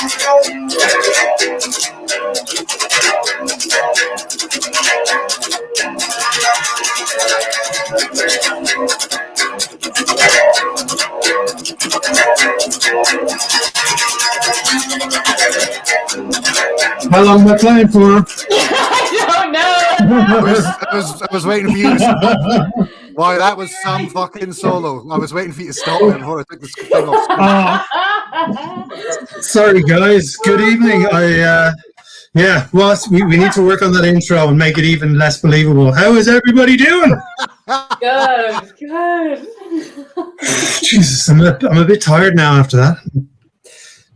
How long am I playing for? I don't know. I was waiting for you to... Why, that was some fucking solo. I was waiting for you to stop it before I took this thing off. Sorry, guys. Good evening. We need to work on that intro and make it even less believable. How is everybody doing? Good. Jesus, I'm a bit tired now after that.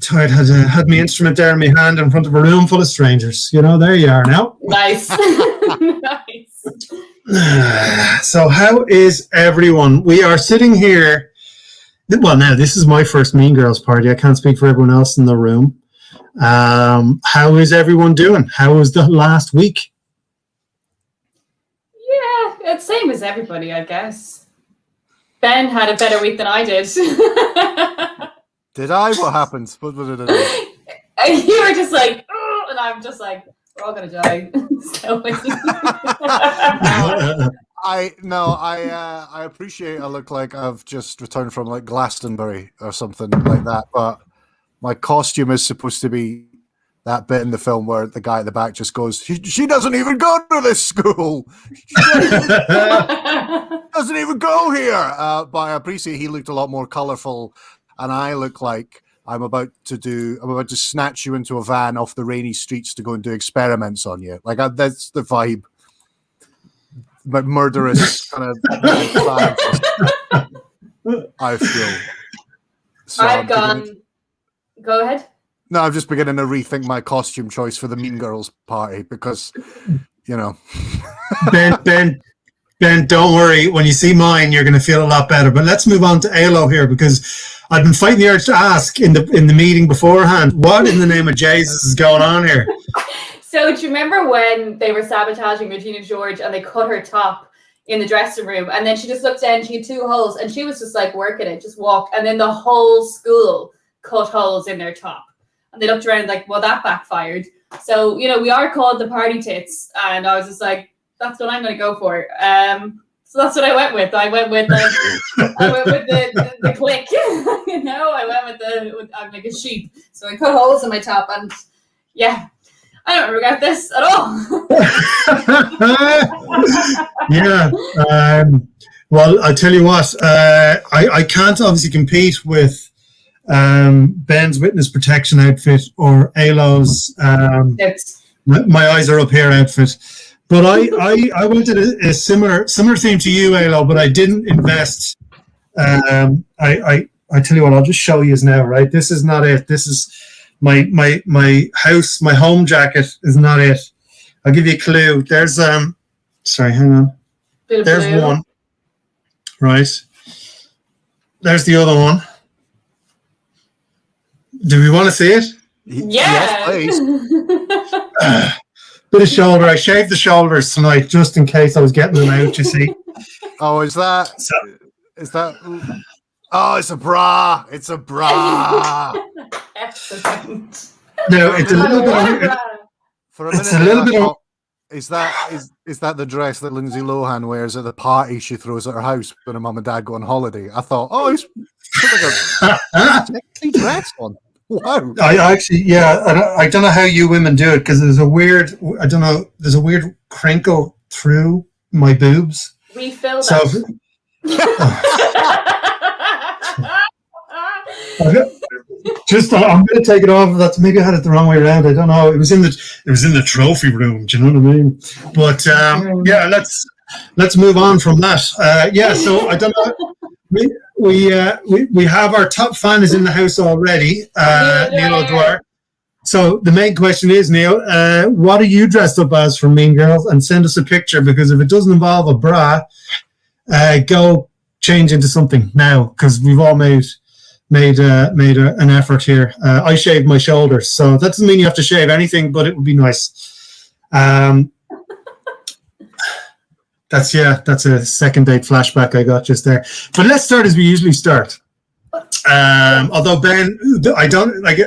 Tired. Had my instrument there in my hand in front of a room full of strangers. You know, there you are now. Nice. Nice. So how is everyone? We are sitting here. Well, now, this is my first Mean Girls party. I can't speak for everyone else in the room. How is everyone doing? How was the last week? Yeah, it's same as everybody, I guess. Ben had a better week than I did. Did I? What happened? What did I do? You were just like, oh, and I'm just like, we're all gonna die. So I appreciate I look like I've just returned from like Glastonbury or something like that, but my costume is supposed to be that bit in the film where the guy at the back just goes, she doesn't even go to this school. She doesn't even go here. But I appreciate he looked a lot more colourful, and I look like I'm about to snatch you into a van off the rainy streets to go and do experiments on you. Like that's the vibe. But murderous kind of I feel. So I've gone. Go ahead. No, I'm just beginning to rethink my costume choice for the Mean Girls party because, you know. Ben, don't worry. When you see mine, you're going to feel a lot better. But let's move on to Alo here because I've been fighting the urge to ask in the meeting beforehand, what in the name of Jesus is going on here? So do you remember when they were sabotaging Regina George and they cut her top in the dressing room and then she just looked down, she had 2 holes and she was just like working it, just walked, and then the whole school cut holes in their top. And they looked around like, well, that backfired. So, you know, we are called the party tits. And I was just like, that's what I'm going to go for. So that's what I went with. I went with the clique. You know, I went with I'm like a sheep. So I cut holes in my top and yeah, I don't regret this at all. Yeah. Well, I tell you what, I can't obviously compete with Ben's witness protection outfit or Alo's my eyes are up here outfit, but I wanted a similar theme to you, Alo, but I didn't invest. I tell you what, I'll just show you now. Right, this is not it. This is my house, my home jacket is not it. I'll give you a clue. There's sorry, hang on. There's blue. One. Right. There's the other one. Do we want to see it? Yeah. Yes, bit of shoulder. I shaved the shoulders tonight just in case I was getting them out, you see. Oh, is that? Oh, it's a bra. It's a bra. Excellent. No, it's a little bit. For a minute, it's a little bit. Is that the dress that Lindsay Lohan wears at the party she throws at her house when her mum and dad go on holiday? I thought, oh, he's put like a sexy dress on. Wow. I actually, yeah, I don't know how you women do it because there's a weird crinkle through my boobs. We feel that. I'm going to take it off. That's maybe I had it the wrong way around. I don't know. It was in the trophy room. Do you know what I mean? But yeah, let's move on from that. Yeah, so I don't know. We have our top fan is in the house already, Neil O'Dwyer. So the main question is, Neil, what are you dressed up as for Mean Girls? And send us a picture because if it doesn't involve a bra, go change into something now because we've all made an effort here. I shaved my shoulders, so that doesn't mean you have to shave anything, but it would be nice. That's a second date flashback I got just there. But let's start as we usually start. Although Ben, I don't like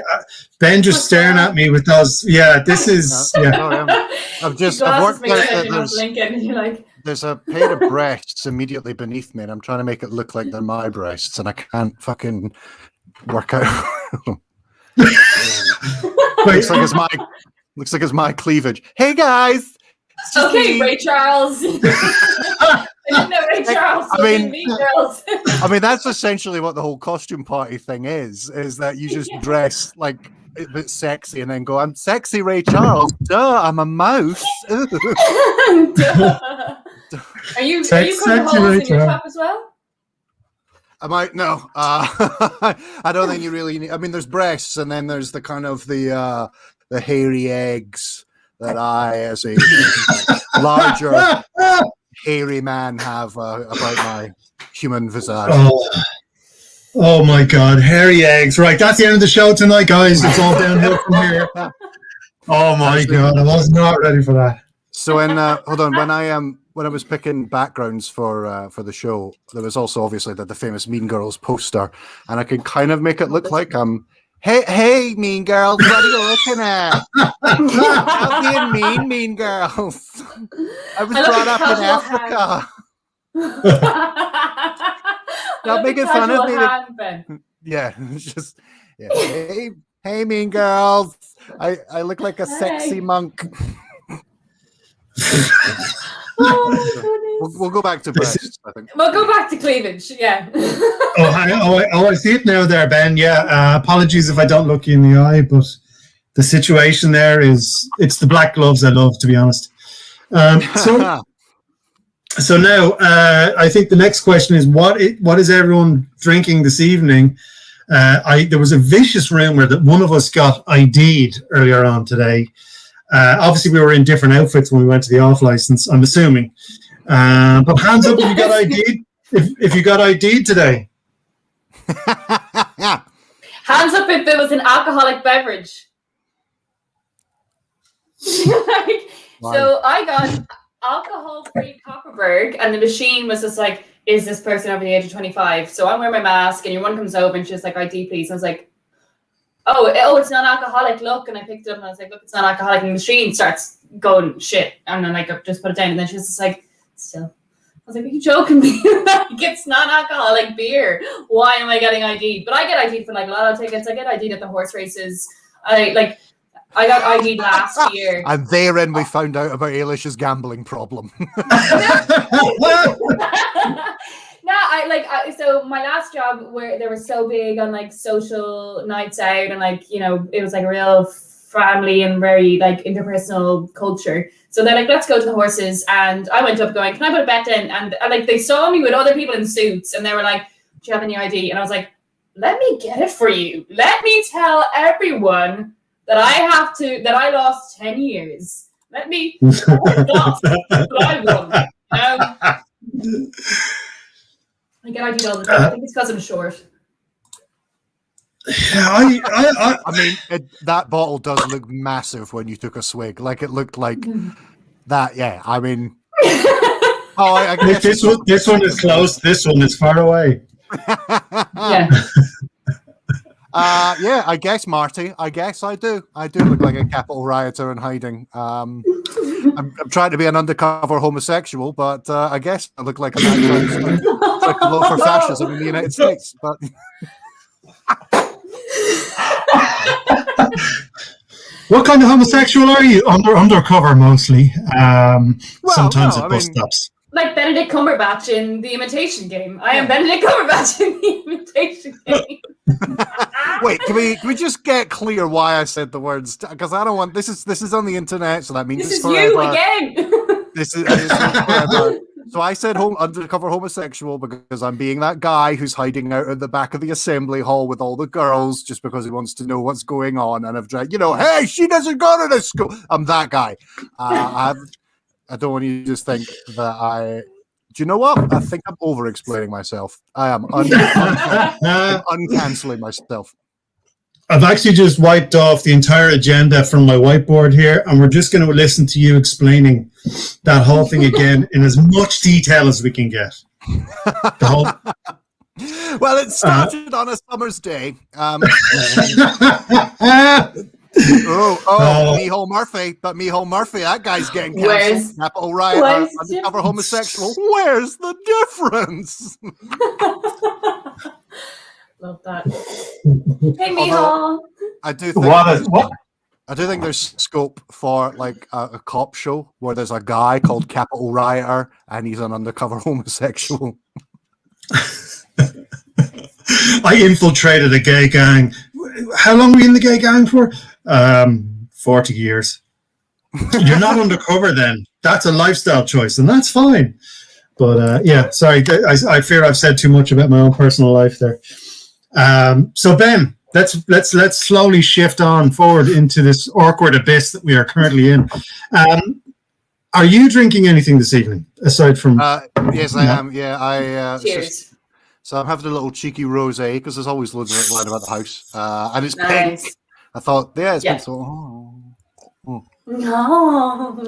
Ben just staring at me with those. Yeah, this is. Yeah. I've worked out that there's a pair of breasts immediately beneath me, and I'm trying to make it look like they're my breasts, and I can't fucking work out. looks like it's my cleavage. Hey guys. Okay, Ray Charles. I didn't know Ray Charles. Girls. I mean, that's essentially what the whole costume party thing is that you just dress like a bit sexy and then go, I'm sexy Ray Charles. Duh, I'm a mouse. Are you cutting holes in your top as well? I might no. I don't think you really need. I mean, there's breasts, and then there's the kind of the hairy eggs that I, as a larger hairy man, have about my human visage. Oh my God, hairy eggs! Right, that's the end of the show tonight, guys. It's all downhill from here. Oh my God, I was not ready for that. So hold on, when I was picking backgrounds for the show, there was also obviously the famous Mean Girls poster, and I can kind of make it look like I'm. Hey, Mean Girls, what are you looking at? Stop being mean girls. I was brought up in Africa. Stop making fun of me. Yeah, it's just Hey, Mean Girls. I look like a sexy monk. Oh my goodness. We'll go back to breasts, I think. We'll go back to cleavage, yeah. I see it now there, Ben. Yeah, apologies if I don't look you in the eye, but the situation there it's the black gloves I love, to be honest. So now I think the next question is what is everyone drinking this evening? There was a vicious rumor that one of us got ID'd earlier on today. Obviously, we were in different outfits when we went to the off license, I'm assuming. But hands up if you got ID'd. If you got ID'd today. Hands up if it was an alcoholic beverage. So I got alcohol-free Copperberg, and the machine was just like, is this person over the age of 25? So I'm wearing my mask, and your one comes over, and she's like, ID, please. And I was like, oh, it's non-alcoholic, look. And I picked it up, and I was like, look, it's non-alcoholic. And the machine starts going, shit. And then I just put it down, and then she's just like, still. I was like, are you joking me? Like, it's non-alcoholic beer. Why am I getting ID'd? But I get ID'd for like lotto tickets. I get ID'd at the horse races. I got ID'd last year. And therein we found out about Ailish's gambling problem. So my last job where they were so big on like social nights out and like, you know, it was like a real family and very like interpersonal culture. So they're like, let's go to the horses. And I went up going, can I put a bet in? And like they saw me with other people in suits and they were like, do you have any ID? And I was like, let me get it for you. Let me tell everyone that I lost 10 years. Let me lost, but I won. I get ID'd all the time. I think it's because I'm short. Yeah, I mean, that bottle does look massive when you took a swig. Like it looked like that. Yeah, I mean, I guess this one is close. This one is far away. Yeah. Yeah, I guess, Marty. I guess I do. I do look like a capital rioter in hiding. I'm trying to be an undercover homosexual, but I guess I look like a vote for fascism in the United States. But what kind of homosexual are you? Undercover mostly. Sometimes at bus stops. Like Benedict Cumberbatch in The Imitation Game. I am Benedict Cumberbatch in The Imitation Game. Wait, can we just get clear why I said the words? Because I don't want this is on the internet, so that means this it's is forever. you again. This is forever. So I said undercover homosexual because I'm being that guy who's hiding out at the back of the assembly hall with all the girls just because he wants to know what's going on. And I've tried, hey, she doesn't go to this school. I'm that guy. I don't want you to just think that do you know what? I think I'm over-explaining myself. I am uncancelling myself. I've actually just wiped off the entire agenda from my whiteboard here, and we're just going to listen to you explaining that whole thing again in as much detail as we can get. The Well, it started on a summer's day. Mihal Murphy. But Mihal Murphy, that guy's getting cancelled. Capital Riot, undercover homosexual. Where's the difference? Love that. Hey, Mihal. I do think I do think there's scope for like a cop show where there's a guy called Capital Rioter and he's an undercover homosexual. I infiltrated a gay gang. How long were you in the gay gang for? 40 years. You're not undercover then. That's a lifestyle choice, and that's fine. But yeah, sorry. I fear I've said too much about my own personal life there. So Ben, let's slowly shift on forward into this awkward abyss that we are currently in. Are you drinking anything this evening aside from? Yes, I am. Yeah, Cheers. So I'm having a little cheeky rosé because there's always loads of it lying about the house, and it's Nice. pink. I thought, yeah, it's pink. So, No.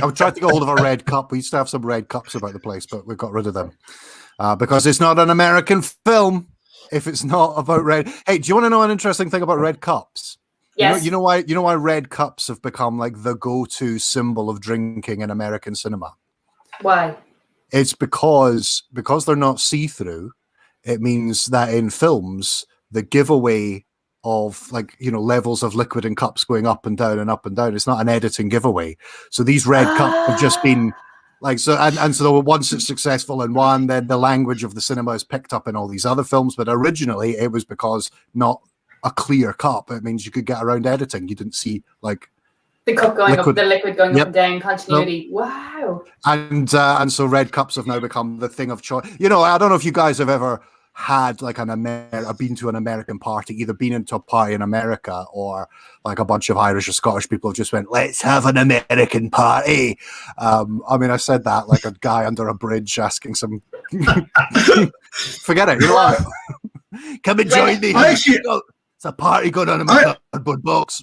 I would try to get hold of a red cup. We used to have some red cups about the place, but we've got rid of them because it's not an American film. If it's not about red, hey, do you want to know an interesting thing about red cups? Yes. You know why red cups have become like the go-to symbol of drinking in American cinema? Why? It's because they're not see-through. It means that in films, the giveaway of levels of liquid in cups going up and down and up and down. It's not an editing giveaway. So these red cups have just been like so, and so once it's successful in one, then the language of the cinema is picked up in all these other films. But originally, it was because not a clear cup. It means you could get around editing. You didn't see like. The cup going up, the liquid going up and down, continuity. Yep. Wow. And so red cups have now become the thing of choice. I don't know if you guys have ever had like been to an American party, either been into a party in America or like a bunch of Irish or Scottish people have just went, let's have an American party. I said that like a guy under a bridge asking some, forget it. You know what? Come and join me. It's a party going on in my cardboard box.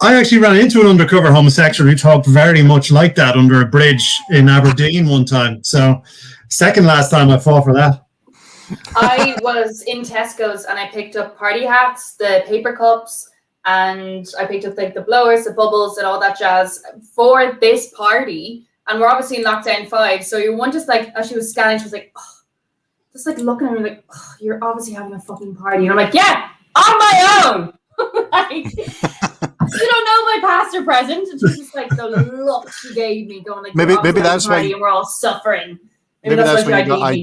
I actually ran into an undercover homosexual who talked very much like that under a bridge in Aberdeen one time. So, second last time I fought for that. I was in Tesco's and I picked up party hats, the paper cups, and I picked up like the blowers, the bubbles, and all that jazz for this party. And we're obviously in lockdown 5. So your one just like, as she was scanning, she was like, just like looking at me like, you're obviously having a fucking party. And I'm like, yeah, on my own. Like, you don't know my pastor present. And she's just like the look she gave me, going like, maybe that's why, and we're all suffering. Maybe that's why you got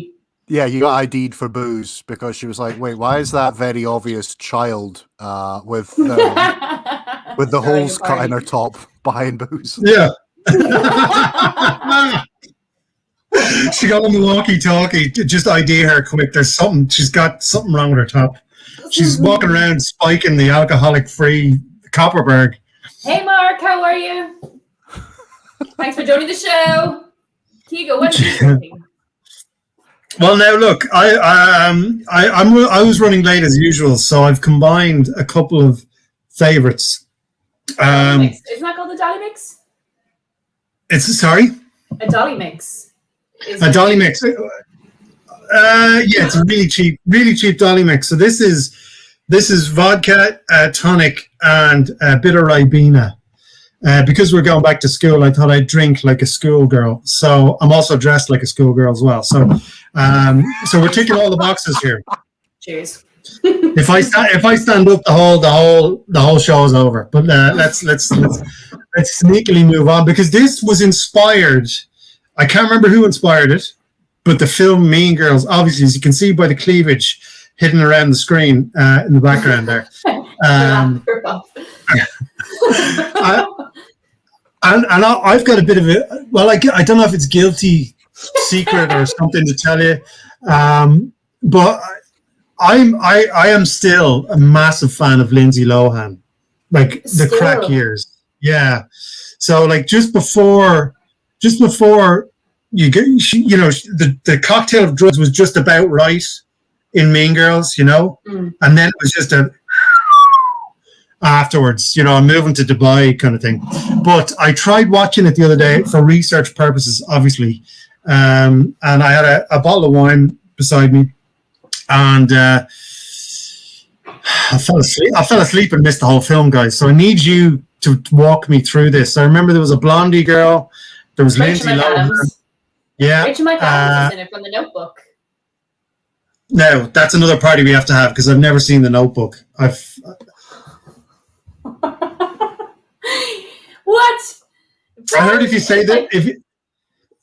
you got ID'd for booze because she was like, wait, why is that very obvious child with the holes cut in her top buying booze? Yeah. She got on the walkie-talkie. Just ID her quick. She's got something wrong with her top. She's walking around spiking the alcoholic-free Copperberg. Hey, Mark, how are you? Thanks for joining the show. Keego, what are you doing? Well, now look, I was running late as usual, so I've combined a couple of favorites. Isn't that called the Dolly Mix? Sorry? A Dolly Mix. A Dolly Mix. Yeah, it's a really cheap Dolly Mix. So this is vodka, tonic, and a bit of Ribena. Because we're going back to school, I thought I'd drink like a schoolgirl. So I'm also dressed like a schoolgirl as well. So, so we're ticking all the boxes here. Cheers. If I stand up, the whole show is over. But let's sneakily move on because this was inspired. I can't remember who inspired it, but the film Mean Girls, obviously, as you can see by the cleavage hidden around the screen in the background there. I've got a bit of a, well, I don't know if it's guilty secret or something to tell you, but I am still a massive fan of Lindsay Lohan, like the crack years. Yeah. So like just before you get, the cocktail of drugs was just about right in Mean Girls, and then it was just afterwards, I'm moving to Dubai kind of thing. But I tried watching it the other day for research purposes, obviously, and I had a bottle of wine beside me, and I fell asleep and missed the whole film, guys. So I need you to walk me through this. I remember there was a blondie girl. There was Rachel Lindsay Lohan. McAdams. Yeah. Rachel McAdams is in it from The Notebook. No, that's another party we have to have because I've never seen The Notebook. What? I heard if you say that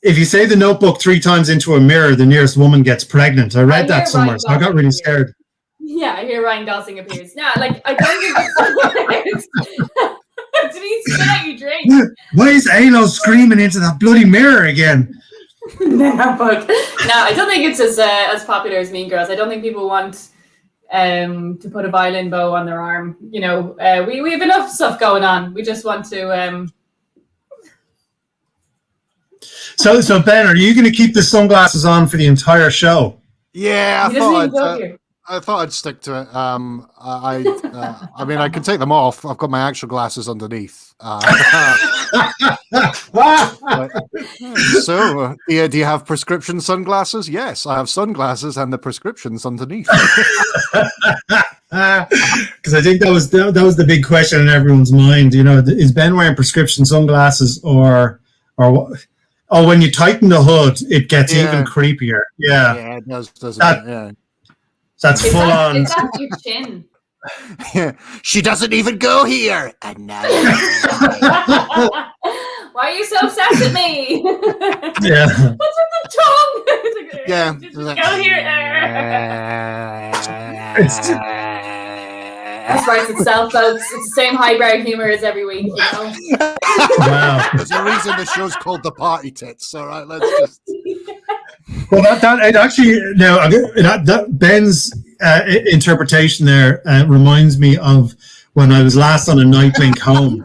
if you say The Notebook 3 times into a mirror, the nearest woman gets pregnant. I read that somewhere, so I got really scared. Yeah, I hear Ryan Gosling appears. Nah, like I don't think it's did he spit out your drink? Why is Alo screaming into that bloody mirror again? The Notebook. No, I don't think it's as popular as Mean Girls. I don't think people want to put a violin bow on their arm. You know, we have enough stuff going on. We just want to. So Ben, are you going to keep the sunglasses on for the entire show? Yeah, He doesn't even go here. I thought I'd stick to it. I mean, I can take them off. I've got my actual glasses underneath. So, do you have prescription sunglasses? Yes, I have sunglasses and the prescriptions underneath. Because I think that was the big question in everyone's mind. You know, is Ben wearing prescription sunglasses or what? Oh, when you tighten the hood, it gets even creepier. Yeah, it does, doesn't it? Yeah. That's full on. Is that your chin? Yeah. She doesn't even go here. And now. Why are you so obsessed with me? Yeah. What's with the tongue? Yeah. Just go here. This writes itself, folks. It's the same highbrow humor as every week, you know? Wow. There's a reason the show's called The Party Tits. All right, let's just. Well, that it actually now that Ben's interpretation there reminds me of when I was last on a night link home.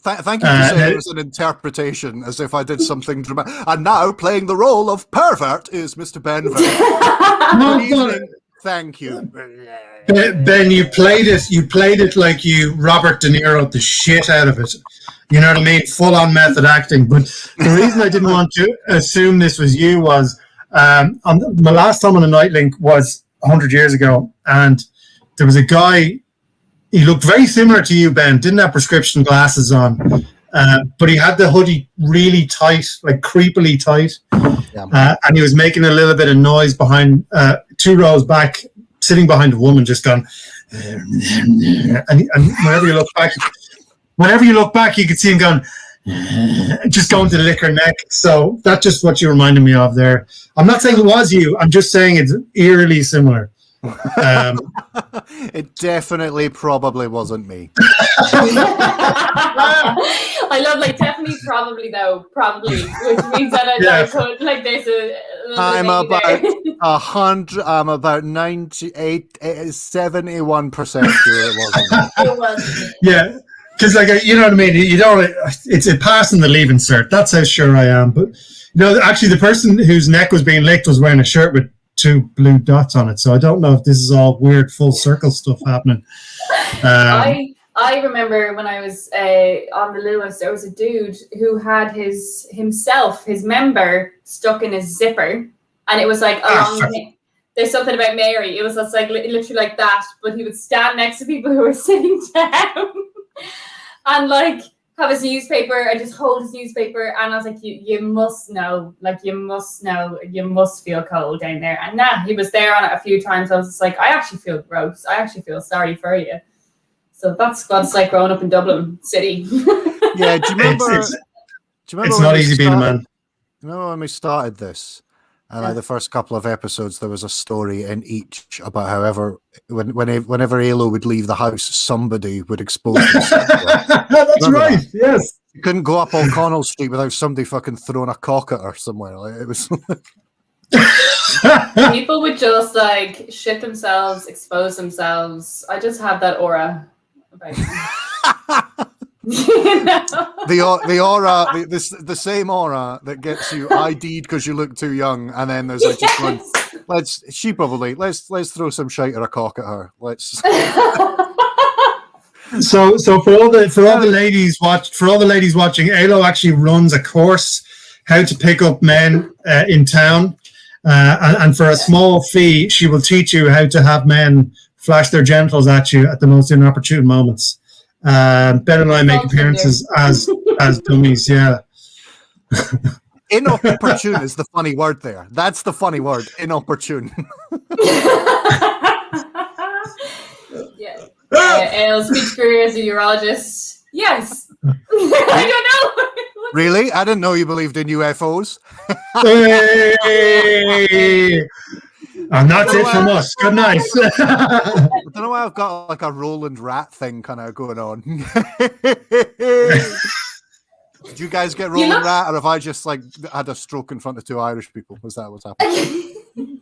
Thank you for saying it was an interpretation, as if I did something dramatic. And now playing the role of pervert is Mr. Ben. Good evening. Thank you. Ben, you played it like you Robert De Niro the shit out of it. You know what I mean? Full on method acting. But the reason I didn't want to assume this was you was my last time on a night link was 100 years ago, and there was a guy. He looked very similar to you, Ben. Didn't have prescription glasses on, but he had the hoodie really tight, like creepily tight, and he was making a little bit of noise behind 2 rows back, sitting behind a woman, just gone. And whenever you look back, you could see him going, just going to the liquor neck. So that's just what you reminded me of there. I'm not saying it was you. I'm just saying it's eerily similar. It definitely probably wasn't me. I love definitely probably, which means that I could there's a I'm about 100. I'm about 71% sure it wasn't. It wasn't. Yeah, because you know what I mean. You don't. It's a pass in the leaving cert. That's how sure I am. But actually, the person whose neck was being licked was wearing a shirt with 2 blue dots on it. So I don't know if this is all weird full circle stuff happening. I remember when I was on the Lewis, there was a dude who had his member stuck in his zipper, and it was there's something about Mary. It was just literally like that, but he would stand next to people who were sitting down and have his newspaper and just hold his newspaper, and I was like, you must know, you must feel cold down there. And he was there on it a few times. I was just like, I actually feel gross. I actually feel sorry for you. So that's what it's like growing up in Dublin City. Yeah, do you remember? It's not easy being a man. Do you remember when we started this? And the first couple of episodes, there was a story in each about whenever Alo would leave the house, somebody would expose himself. That's right. That? Yes. You couldn't go up O'Connell Street without somebody fucking throwing a cock at her somewhere. It was. People would just shit themselves, expose themselves. I just have that aura about me. The aura, the same aura that gets you ID'd because you look too young, and then there's just one. Let's throw some shite or a cock at her. Let's. So for all the ladies watching, Alo actually runs a course how to pick up men in town, and for a small fee, she will teach you how to have men flash their genitals at you at the most inopportune moments. Ben and I make appearances as dummies. Yeah. Inopportune is the funny word there. That's the funny word. Inopportune. Yeah. Ale speech career as a urologist. Yes. I don't know. Really? I didn't know you believed in UFOs. Hey! And that's it from us. Good night. I don't know why I've got like a Roland Rat thing kind of going on. Did you guys get Roland Rat, or have I just like had a stroke in front of two Irish people? Was that what's happening?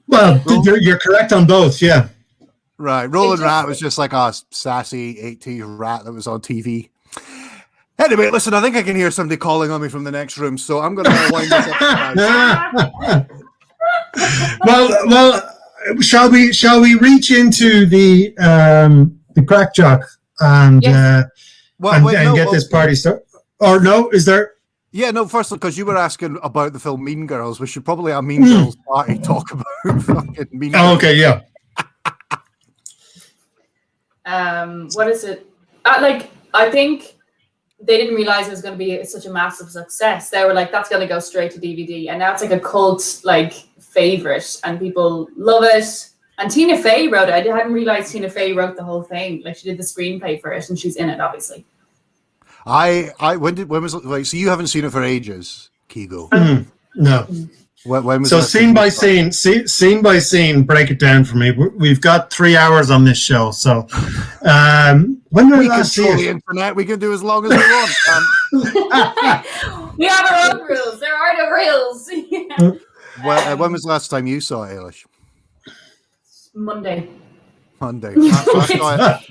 Well, you're correct on both. Yeah. Right. Roland Rat was just like a sassy 80s rat that was on TV. Anyway, listen, I think I can hear somebody calling on me from the next room, so I'm going to wind this up. Well, shall we reach into the crack jock and get this party started? Or no, is there? Yeah, no, first because you were asking about the film Mean Girls, we should probably have Mean Girls party talk about fucking Mean Girls. Oh, okay, yeah. What is it? I think they didn't realize it was going to be such a massive success. They were like, that's going to go straight to DVD. And now it's like a cult like favorite and people love it. And Tina Fey wrote it. I hadn't realized Tina Fey wrote the whole thing. Like she did the screenplay for it and she's in it, obviously. When was it? Like, so you haven't seen it for ages, Keego? No. When was so scene by scene, break it down for me. We've got 3 hours on this show. So when did I last see the internet? We can do as long as we want. We have our own rules. There are no rules. When was the last time you saw Ailish? Monday.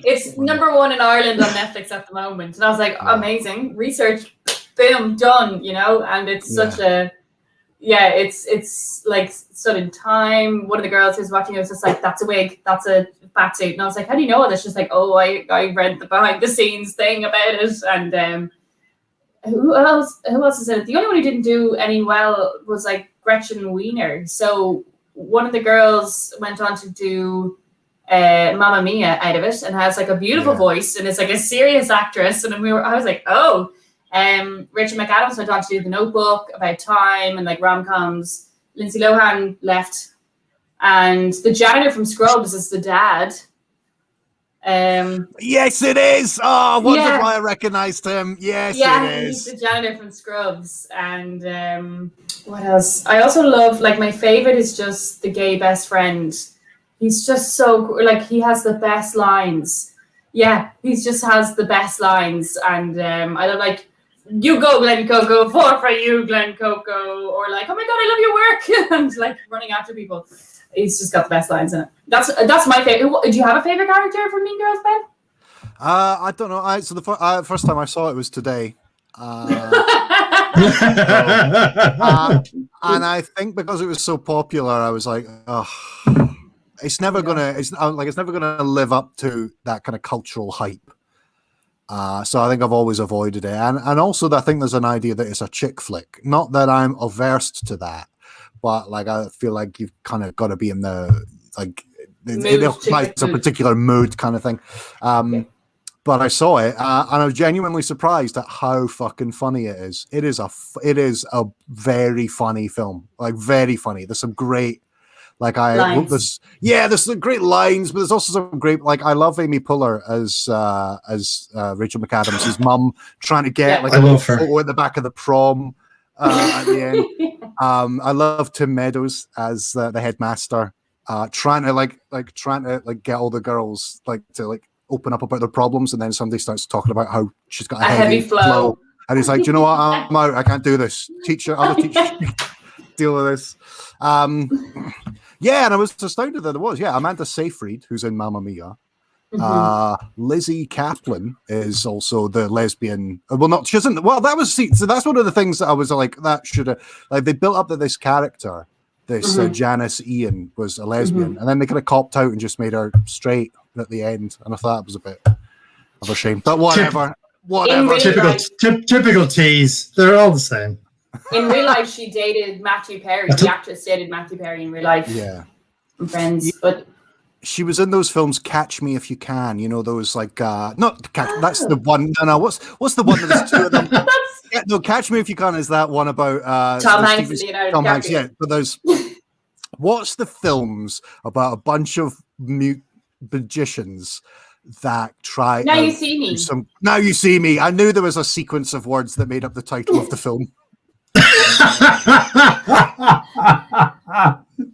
It's number one in Ireland on Netflix at the moment. And I was like, amazing. Research, boom, done, and it's such a... Yeah, it's like stood in time. One of the girls who's watching it was just like, that's a wig, that's a fat suit. And I was like, how do you know all this? She's like, oh, I read the behind the scenes thing about it. And who else is in it? The only one who didn't do any well was like Gretchen Wiener. So one of the girls went on to do Mamma Mia out of it and has like a beautiful voice and is like a serious actress. And I was like, oh. Rachel McAdams went on to do The Notebook, About Time, and like rom-coms. Lindsay Lohan left, and the janitor from Scrubs is the dad. Yes, it is. Oh, wonder why I recognised him. Yes, it is. He's the janitor from Scrubs. And what else? I also love, like, my favourite is just the gay best friend. He's just so like he has the best lines. Yeah, he just has the best lines, and I don't like. You go, Glen Coco, 4 for you, Glen Coco, or like, oh my god, I love your work, and like running after people. He's just got the best lines in it. That's my favorite. Do you have a favorite character from Mean Girls, Ben? I don't know. So the first time I saw it was today, and I think because it was so popular, I was like, oh, it's never gonna live up to that kind of cultural hype. So I think I've always avoided it, and also I think there's an idea that it's a chick flick. Not that I'm averse to that, but like I feel like you've kind of got to be in the like it applies a particular mood kind of thing. But I saw it, and I was genuinely surprised at how fucking funny it is. It is a very funny film, like very funny. There's some great. Like there's some great lines, but there's also some great. Like I love Amy Poehler as Rachel McAdams, his mum, trying to get like a little photo at the back of the prom at the end. I love Tim Meadows as the headmaster, trying to get all the girls to open up about their problems, and then somebody starts talking about how she's got a heavy flow, and he's like, "Do you know what? I'm out. I can't do this. Other teachers deal with this." Yeah, and I was astounded that there was. Yeah, Amanda Seyfried, who's in Mamma Mia. Lizzie Kaplan is also the lesbian. Well, not she isn't. Well, that was so that's one of the things that I was like, that should have like they built up that this character, this Janice Ian was a lesbian, and then they could have copped out and just made her straight at the end, and I thought that was a bit of a shame. But whatever. Typical tease. They're all the same. In real life, she dated Matthew Perry. The actress dated Matthew Perry in real life. Yeah. And Friends, but she was in those films Catch Me If You Can, you know, those like not Catch, that's the one. No, what's the one that there's two of them? Yeah, no, Catch Me If You Can is that one about Tom Hanks and Leonardo Tom Hanks, DiCaprio. yeah, but there's what's the films about a bunch of magicians that try Now You See Me. Now You See Me. I knew there was a sequence of words that made up the title of the film.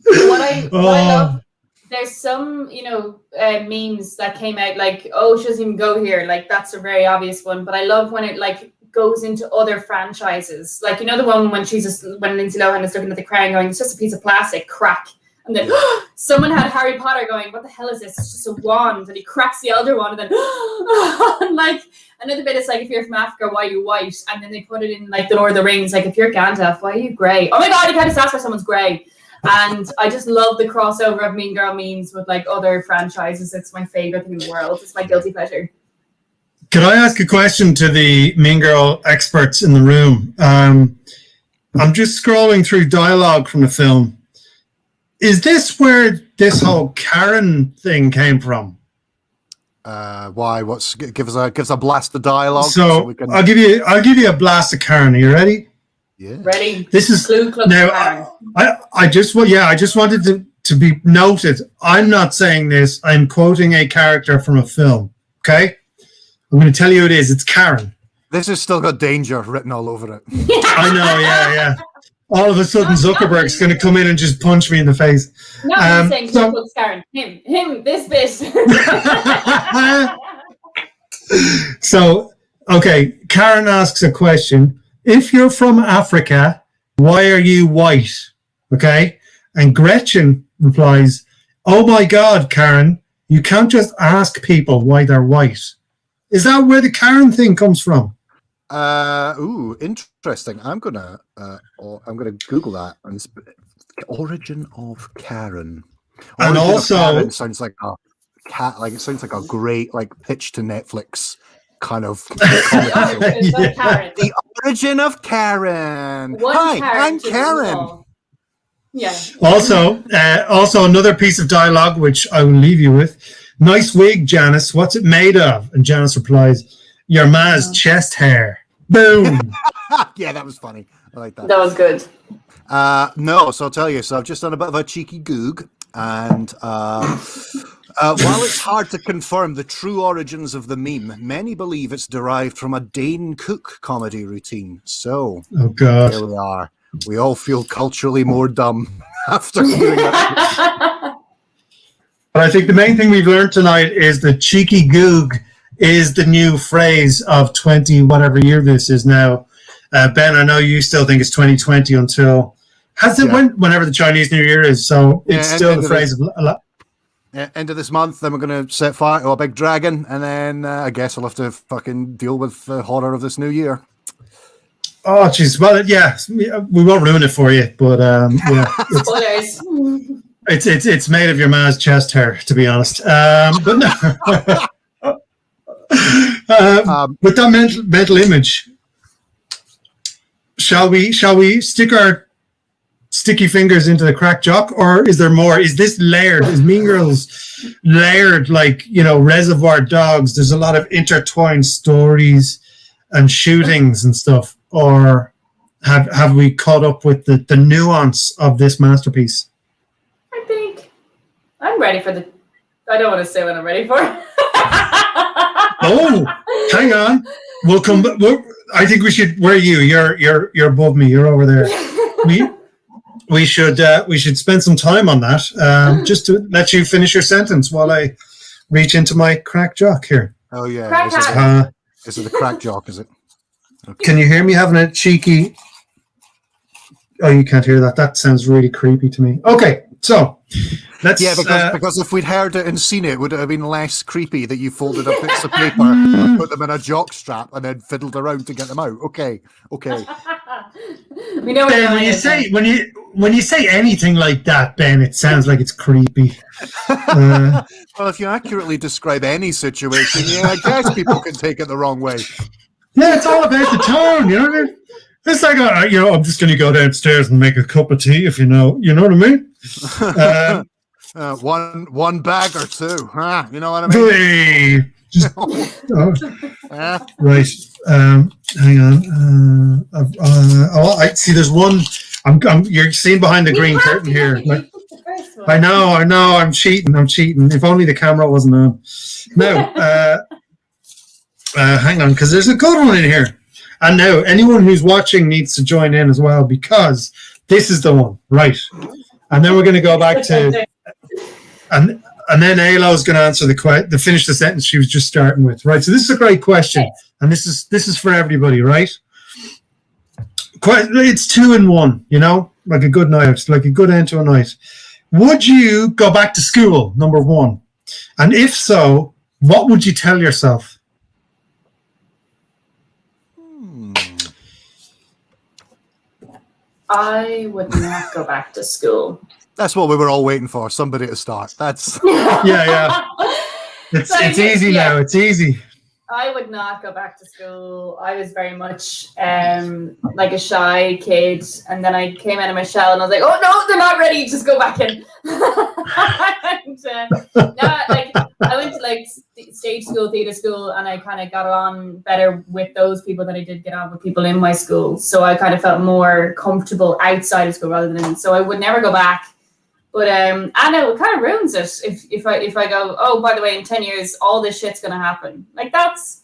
What I love, there's some, memes that came out like, oh, she doesn't even go here. Like, that's a very obvious one. But I love when it like goes into other franchises. Like, the one when Lindsay Lohan is looking at the crown going, it's just a piece of plastic, crack. And then someone had Harry Potter going, what the hell is this? It's just a wand. And he cracks the elder wand. And then, and like, another bit is like, if you're from Africa, why are you white? And then they put it in like the Lord of the Rings. Like, if you're Gandalf, why are you grey? Oh my God, you can't just ask why someone's grey. And I just love the crossover of Mean Girl memes with like other franchises. It's my favorite thing in the world. It's my guilty pleasure. Could I ask a question to the Mean Girl experts in the room? I'm just scrolling through dialogue from the film. Is this where this whole Karen thing came from? Why? Give us a blast of dialogue. So we can... I'll give you a blast of Karen. Are you ready? Yeah. Ready? This is now. I just wanted to be noted. I'm not saying this. I'm quoting a character from a film. Okay, I'm going to tell you who it is. It's Karen. This has still got danger written all over it. I know. Yeah. All of a sudden, Zuckerberg's going to come in and just punch me in the face. No, I'm saying it's Karen. Him, this bit. So, okay, Karen asks a question. If you're from Africa, why are you white? Okay. And Gretchen replies, oh my God, Karen, you can't just ask people why they're white. Is that where the Karen thing comes from? Interesting. I'm gonna Google that. And it's origin of Karen. And also, Karen sounds like a cat. Like it sounds like a great pitch to Netflix kind of comedy film. Karen. The origin of Karen. Hi, I'm Karen. Yeah. Also, another piece of dialogue which I will leave you with. Nice wig, Janice. What's it made of? And Janice replies, your ma's chest hair. Boom. Yeah, that was funny. I like that. That was good. No, so I'll tell you. So I've just done a bit of a cheeky goog, and while it's hard to confirm the true origins of the meme, many believe it's derived from a Dane Cook comedy routine. So, oh God, here we are. We all feel culturally more dumb after hearing that. But I think the main thing we've learned tonight is that cheeky goog is the new phrase of 20 whatever year this is now. Ben, I know you still think it's 2020 until whenever the Chinese New Year is. So it's still the phrase of a lot. End of this month, then we're going to set fire to a big dragon, and then I guess I'll have to fucking deal with the horror of this new year. Oh, jeez. Well, yeah, we won't ruin it for you, but Spoilers. It's made of your ma's chest hair, to be honest. But no. With that mental image, shall we stick our sticky fingers into the crack jock, or is there more? Is this layered? Is Mean Girls layered like Reservoir Dogs? There's a lot of intertwined stories and shootings and stuff, or have we caught up with the nuance of this masterpiece? I think I'm ready for I don't want to say what I'm ready for. Oh, hang on. We'll come. I think we should. Where are you? You're above me. You're over there. We should spend some time on that. Just to let you finish your sentence while I reach into my crack jock here. Oh yeah. Is it the crack jock? Is it? Okay. Can you hear me having a cheeky? Oh, you can't hear that. That sounds really creepy to me. Okay, so let's. Yeah, because if we'd heard it and seen it, would it have been less creepy that you folded up bits of paper and put them in a jock strap and then fiddled around to get them out? Okay. We know Ben, when you say anything like that, Ben, it sounds like it's creepy. Well, if you accurately describe any situation, I guess people can take it the wrong way. Yeah, it's all about the tone, you know what I mean? It's like, I'm just going to go downstairs and make a cup of tea, if you know what I mean. One bag or two, huh? You know what I mean? Just, right. Hang on. I see. There's one. You're seeing behind the green curtain here. Like, I know. I'm cheating. If only the camera wasn't on. No. Hang on, because there's a good one in here. And now anyone who's watching needs to join in as well, because this is the one, right? And then we're going to go back to, and then Ailo's going to answer the finish the sentence she was just starting with, right? So this is a great question, and this is for everybody, right? It's 2 in 1, like a good night, like a good end to a night. Would you go back to school? Number 1, and if so, what would you tell yourself? I would not go back to school. That's what we were all waiting for. Somebody to start. That's yeah. It's easy now. It's easy. I would not go back to school. I was very much like a shy kid, and then I came out of my shell, and I was like, "Oh no, they're not ready. Just go back in." I went to like stage school, theatre school, and I kind of got on better with those people than I did get on with people in my school. So I kind of felt more comfortable outside of school rather than in. So I would never go back. But and it kind of ruins it if I go, oh, by the way, in 10 years all this shit's gonna happen. Like that's,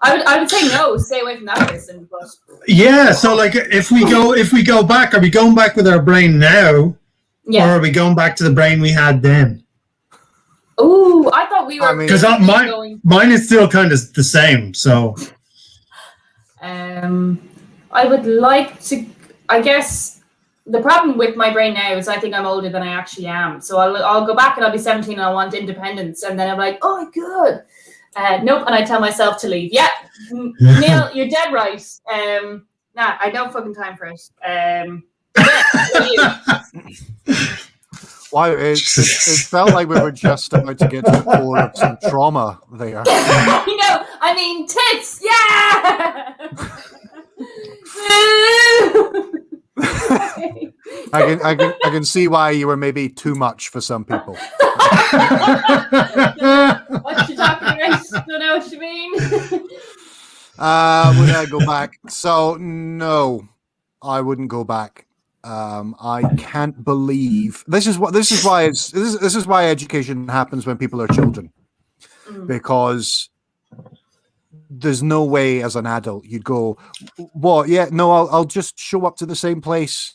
I would say no, stay away from that person. But yeah, so like if we go back, are we going back with our brain now, or are we going back to the brain we had then? Oh, I thought we were, because mine is still kind of the same. So I would like to, I guess. The problem with my brain now is I think I'm older than I actually am. So I'll go back and I'll be 17 and I want independence. And then I'm like, oh, good. Nope. And I tell myself to leave. Yeah. Neil, you're dead right. Nah, I don't fucking time for it. Wow, it felt like we were just about to get to the core of some trauma there. I mean, tits. Yeah. I can see why you were maybe too much for some people. What you talking about? Don't know what you mean. Would I go back? So no, I wouldn't go back. I can't believe this is why education happens when people are children, because there's no way as an adult you'd go, what? Yeah, no, I'll just show up to the same place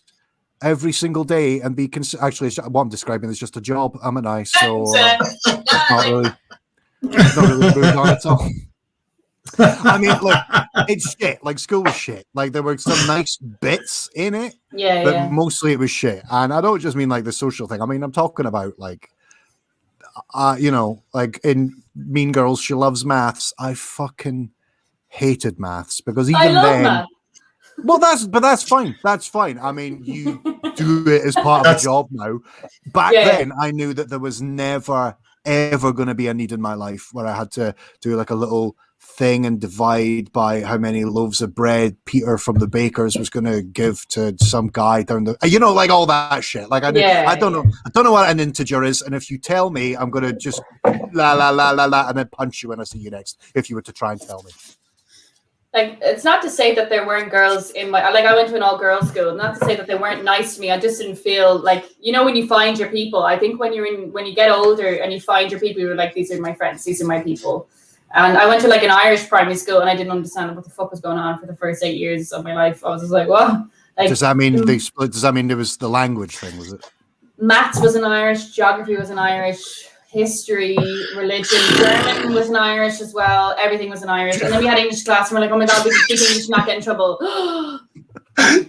every single day and be actually what I'm describing is just a job, haven't I? So not really moved on at all. I mean, look, it's shit. Like school was shit. Like there were some nice bits in it, but mostly it was shit. And I don't just mean like the social thing. I mean, I'm talking about like, like in Mean Girls, she loves maths. I fucking hated maths because even then. Math. Well, that's fine. That's fine. I mean, you do it as part of a job now. Back then, I knew that there was never ever going to be a need in my life where I had to do like a little thing and divide by how many loaves of bread Peter from the Bakers was going to give to some guy down the, like all that shit. Like I don't know what an integer is, and if you tell me, I'm going to just la la la la la and then punch you when I see you next. If you were to try and tell me. Like, it's not to say that there weren't girls in my, like, I went to an all-girls school, not to say that they weren't nice to me. I just didn't feel like, when you find your people, I think when you get older and you find your people, you're like, these are my friends, these are my people. And I went to like an Irish primary school and I didn't understand what the fuck was going on for the first 8 years of my life. I was just like, what? Like, does that mean they split? Does that mean there was the language thing, was it? Maths was an Irish, geography was an Irish, history, religion, German was an Irish as well. Everything was an Irish. And then we had English class and we're like, oh my God, we can speak English and not get in trouble.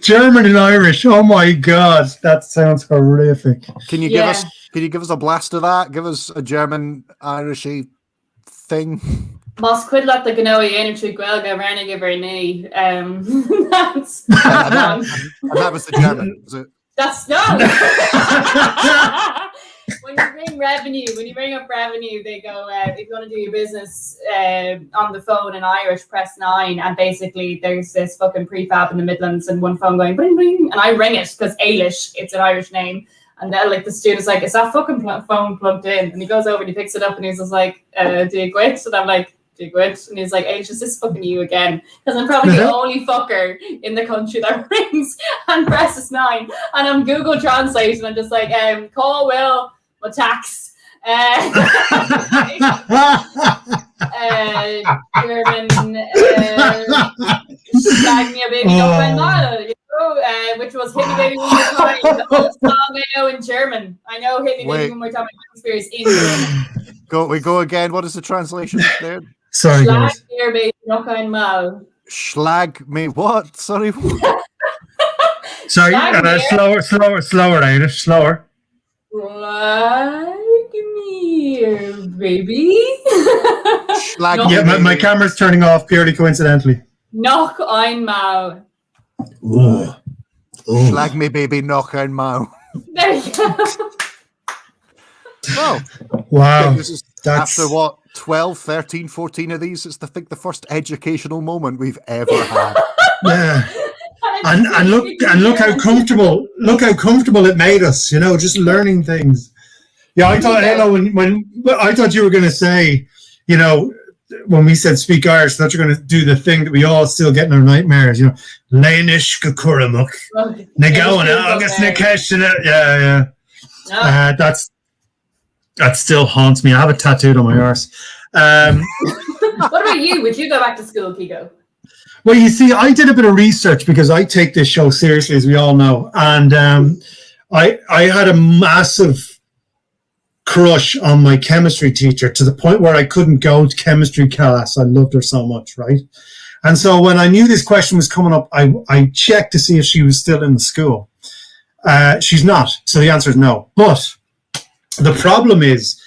German and Irish. Oh my God. That sounds horrific. Can you give us a blast of that? Give us a German Irishy thing. Mas quidlat the Ganoa Yenitru Guelga Raniga Verni. That's and that was the German, was it? That's no. when you bring up revenue, they go, if you want to do your business on the phone in Irish, press 9. And basically, there's this fucking prefab in the Midlands and one phone going, bling, bling. And I ring it because Ailish, it's an Irish name. And then, like, the student's like, is that fucking phone plugged in? And he goes over and he picks it up and he's just like, do you quit? And I'm like, do you quit? And he's like, Ailish, is this fucking you again? Because I'm probably the only fucker in the country that rings and presses 9. And I'm Google Translate and I'm just like, call Will. My tax. German Slag Me a Baby Not Mein Mal, you know, which was Hit Me Baby One More Time, the old song I know in German. I know Hit Me Baby One More Time Experience in German. We go again. What is the translation there? Sorry, Slag guys. Me a Baby Not Mein Mal. Schlag me what? Sorry. Sorry, slower, Irish, slower. Like me, baby. Yeah, my camera's turning off purely coincidentally. Noch einmal. Schlag me, baby, noch einmal. There you go. Well, wow. This is after what, 12, 13, 14 of these? It's, I think, the first educational moment we've ever had. Yeah. And look how comfortable it made us, you know, just learning things. Yeah, I thought, when I thought you were going to say, you know, when we said speak Irish, I thought you were going to do the thing that we all still get in our nightmares, you know, Léinish go cuireamach, na gabhanna agus na ceistena. Yeah. No. That still haunts me. I have it tattooed on my arse. What about you? Would you go back to school, Keego? Well, you see, I did a bit of research because I take this show seriously, as we all know. And I had a massive crush on my chemistry teacher to the point where I couldn't go to chemistry class. I loved her so much, right? And so when I knew this question was coming up, I checked to see if she was still in the school. She's not. So the answer is no. But the problem is,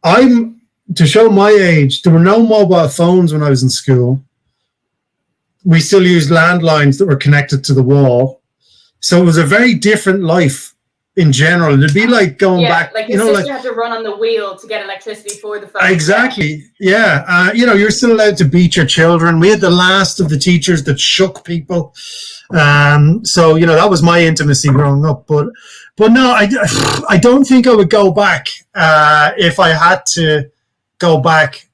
to show my age, there were no mobile phones when I was in school. We still used landlines that were connected to the wall. So it was a very different life in general. It'd be like going back. Like your sister had to run on the wheel to get electricity for the phone. Exactly. Yeah. You're still allowed to beat your children. We had the last of the teachers that shook people. So, you know, that was my intimacy growing up. But no, I don't think I would go back if I had to go back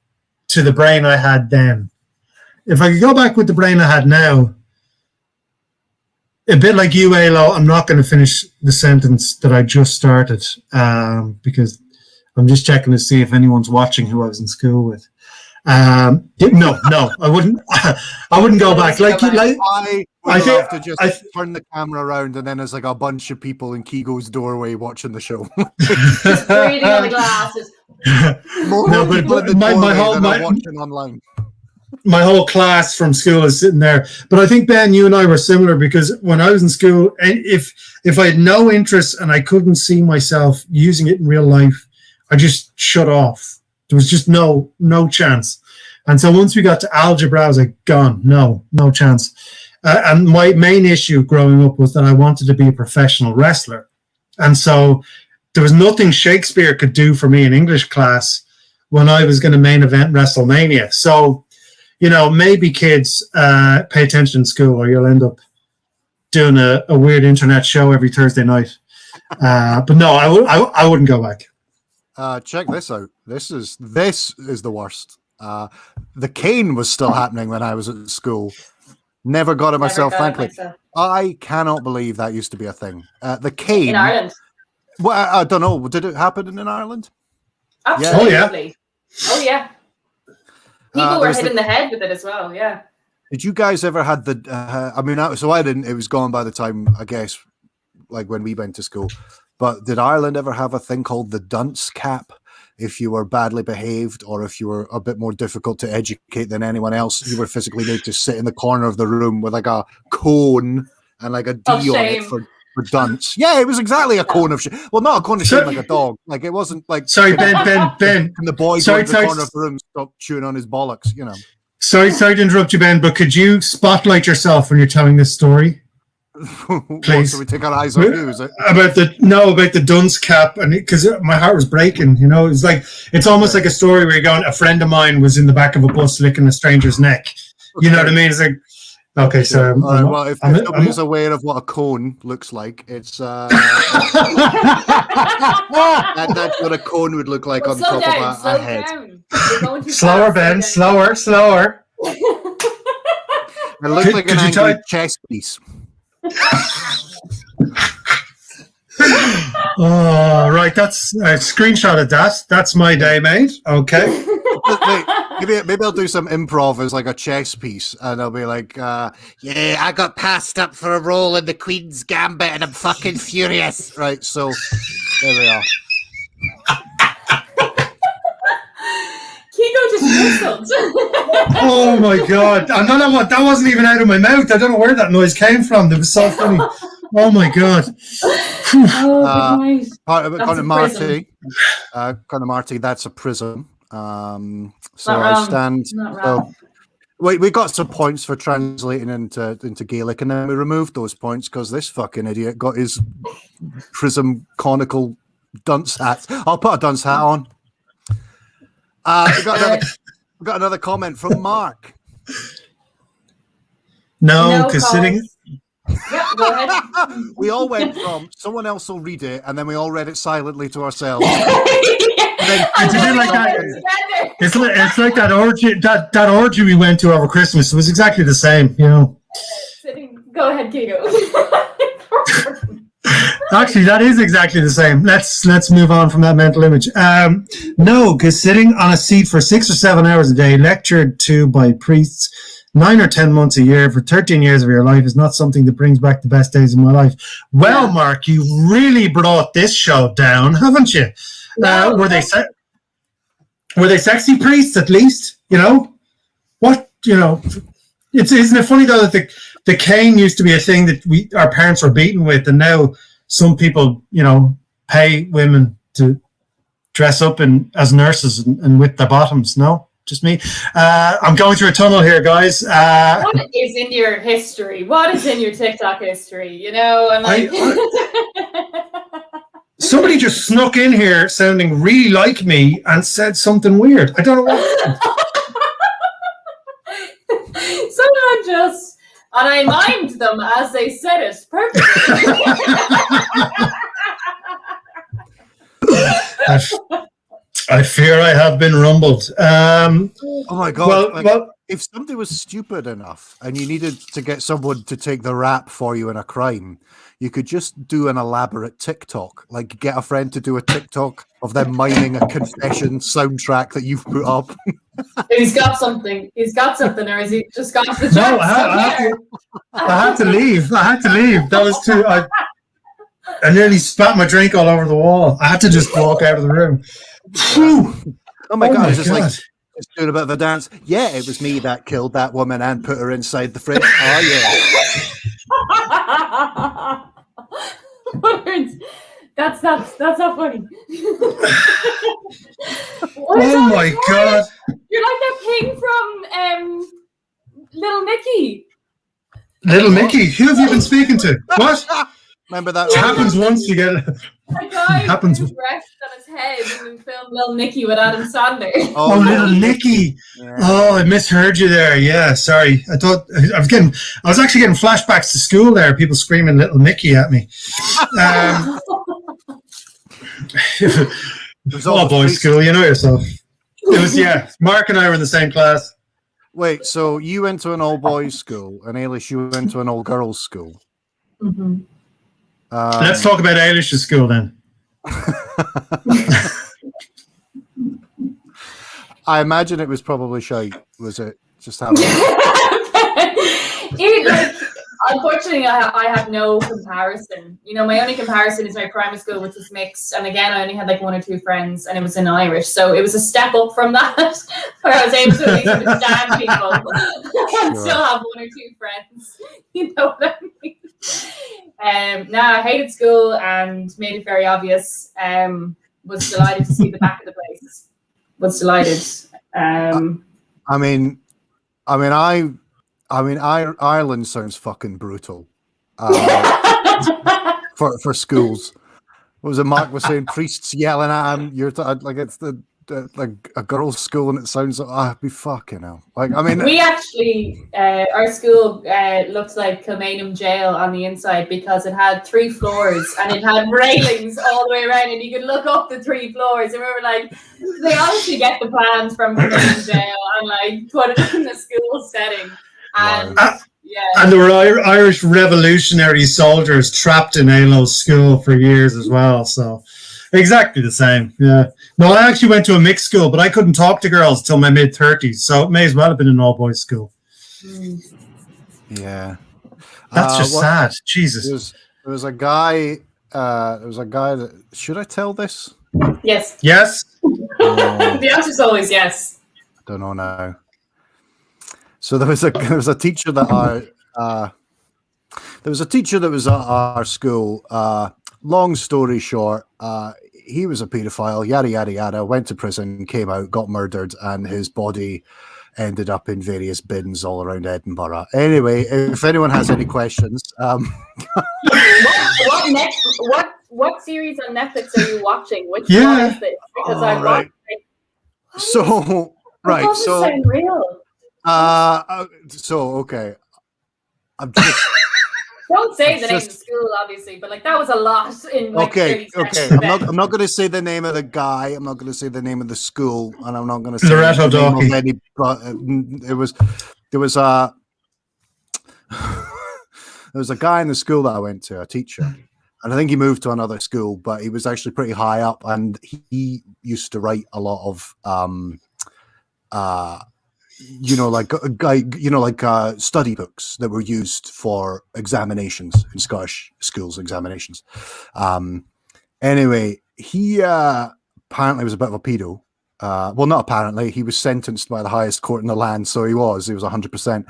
to the brain I had then. If I could go back with the brain I had now, a bit like you, Alo, I'm not going to finish the sentence that I just started because I'm just checking to see if anyone's watching who I was in school with. No, I wouldn't. I wouldn't go back. I would love to just turn the camera around and then there's like a bunch of people in Keego's doorway watching the show. Just breathing on the glasses. More people in the doorway than are watching online. My whole class from school is sitting there. But I think, Ben, you and I were similar because when I was in school, if I had no interest and I couldn't see myself using it in real life, I just shut off. There was just no chance. And so once we got to algebra, I was like, gone. No chance. And my main issue growing up was that I wanted to be a professional wrestler. And so there was nothing Shakespeare could do for me in English class when I was going to main event WrestleMania. So, you know, maybe kids pay attention in school or you'll end up doing a weird internet show every Thursday night. But no, I wouldn't go back. Check this out. This is the worst. The cane was still happening when I was at school. Never got it myself, frankly. I cannot believe that used to be a thing. The cane in Ireland. Well, I don't know. Did it happen in Ireland? Absolutely. Oh yeah. People were hit in the head with it as well. Yeah. Did you guys ever had the? I didn't. It was gone by the time, I guess, like when we went to school. But did Ireland ever have a thing called the dunce cap? If you were badly behaved or if you were a bit more difficult to educate than anyone else, you were physically made to sit in the corner of the room with like a cone and like a D on it for dunce. Yeah, it was exactly a cone of shame. Well, not a cone of shame like a dog. Like it wasn't like. Sorry, Ben. And the boy go in the corner of the room, stop chewing on his bollocks, you know. Sorry to interrupt you, Ben, but could you spotlight yourself when you're telling this story? What, Please. so we take our eyes off you, is it? About the dunce cap, and because my heart was breaking, you know, it's almost like a story where you're going. A friend of mine was in the back of a bus licking a stranger's neck. You know what I mean? It's like, okay, so all right, well, if nobody's aware of what a cone looks like, it's that's what a cone would look like on slow top down, of slow a head. down. You're going too slower, fast, Ben, slow down. slower. It looks like an could you angry chess piece. Oh, right. That's a screenshot of that. That's my day, mate. Okay. Wait, maybe I'll do some improv as like a chess piece, and I'll be like, "Yeah, I got passed up for a role in the Queen's Gambit, and I'm fucking furious." Right. So there we are. Keego just whistled. Oh my god! I don't know what that wasn't even out of my mouth. I don't know where that noise came from. It was so funny. Oh my god! Connor Marty, that's a prism. So I stand. So, we got some points for translating into Gaelic, and then we removed those points because this fucking idiot got his prism conical dunce hat. I'll put a dunce hat on. We got another comment from Mark. No, because sitting. Yep, go ahead. We all went from someone else will read it, and then we all read it silently to ourselves. It's like that orgy that orgy we went to over Christmas. It was exactly the same, you know. Go ahead, Keego. Actually, that is exactly the same. Let's move on from that mental image. No, because sitting on a seat for 6 or 7 hours a day, lectured to by priests 9 or 10 months a year for 13 years of your life is not something that brings back the best days of my life. Well, Mark, you really brought this show down, haven't you? No. Were they sexy priests at least? You know what? You know, isn't it funny though that the cane used to be a thing that our parents were beaten with, and now some people, you know, pay women to dress up as nurses and with their bottoms. No. Just me. I'm going through a tunnel here, guys. What is in your history? What is in your TikTok history? You know, and like somebody just snuck in here sounding really like me and said something weird. I don't know what. Someone just, and I mimed them as they said it perfectly. I fear I have been rumbled. Oh my god! Well, if somebody was stupid enough and you needed to get someone to take the rap for you in a crime, you could just do an elaborate TikTok. Like get a friend to do a TikTok of them miming a confession soundtrack that you've put up. He's got something, or is he just got the jokes? No, I had to leave. That was too. I nearly spat my drink all over the wall. I had to just walk out of the room. Oh my god! It's just like doing a bit of a dance. Yeah, it was me that killed that woman and put her inside the fridge. Oh yeah. That's not funny. Oh my god! You're like that thing from Little Nicky. Little Nicky, who have you been speaking to? What? Remember that? It happens once you get. A guy happens. His breast on his head and then filmed Little Nicky with Adam Sandler. Oh, Little Nicky! Yeah. Oh, I misheard you there. Yeah, sorry. I thought I was actually getting flashbacks to school there. People screaming Little Nicky at me. It was all boys' school, you know yourself. It was Mark and I were in the same class. Wait, so you went to an all boys school, and Ailish, you went to an all girls school. Mm-hmm. Let's talk about Ailish's school then. I imagine it was probably shite. Was it just having? Unfortunately, I have no comparison. You know, my only comparison is my primary school, which was mixed. And again, I only had like 1 or 2 friends, and it was in Irish. So it was a step up from that, where I was able to at least understand people and still have 1 or 2 friends. You know what I mean? I hated school and made it very obvious. Was delighted to see the back of the place. Was delighted. Ireland sounds fucking brutal. for schools. What was it? Mark was saying priests yelling at him. Like it's like a girls' school, and it sounds like it'd be fucking hell. Like I mean, we actually our school looked like Kilmainham Jail on the inside because it had 3 floors and it had railings all the way around, and you could look up the 3 floors. And we were like, they obviously get the plans from Kilmainham Jail and like put it in the school setting. And yeah, and there were Irish revolutionary soldiers trapped in Ailo's school for years as well. So exactly the same. Yeah. No, I actually went to a mixed school, but I couldn't talk to girls till my mid-30s, so it may as well have been an all-boys school. Yeah, that's just sad. Jesus. There was a guy. That should I tell this? Yes. Yes. The answer's always yes. I don't know now. So there was a teacher that was at our school. Long story short, he was a paedophile, yada yada yada, went to prison, came out, got murdered, and his body ended up in various bins all around Edinburgh. Anyway, if anyone has any questions, what series on Netflix are you watching? Which one is this? Because I've watched it. So right, so sound real. So okay, I'm just. Don't say the name of the school, obviously, but like that was a lot in like 30 seconds. I'm not going to say the name of the guy. I'm not going to say the name of the school, and I'm not going to say Loretto the name Docky. of any. But there was a guy in the school that I went to, a teacher, and I think he moved to another school, but he was actually pretty high up, and he used to write a lot of study books that were used for examinations in Scottish schools examinations. Anyway, he apparently was a bit of a pedo. Well, not apparently. He was sentenced by the highest court in the land, so he was 100%.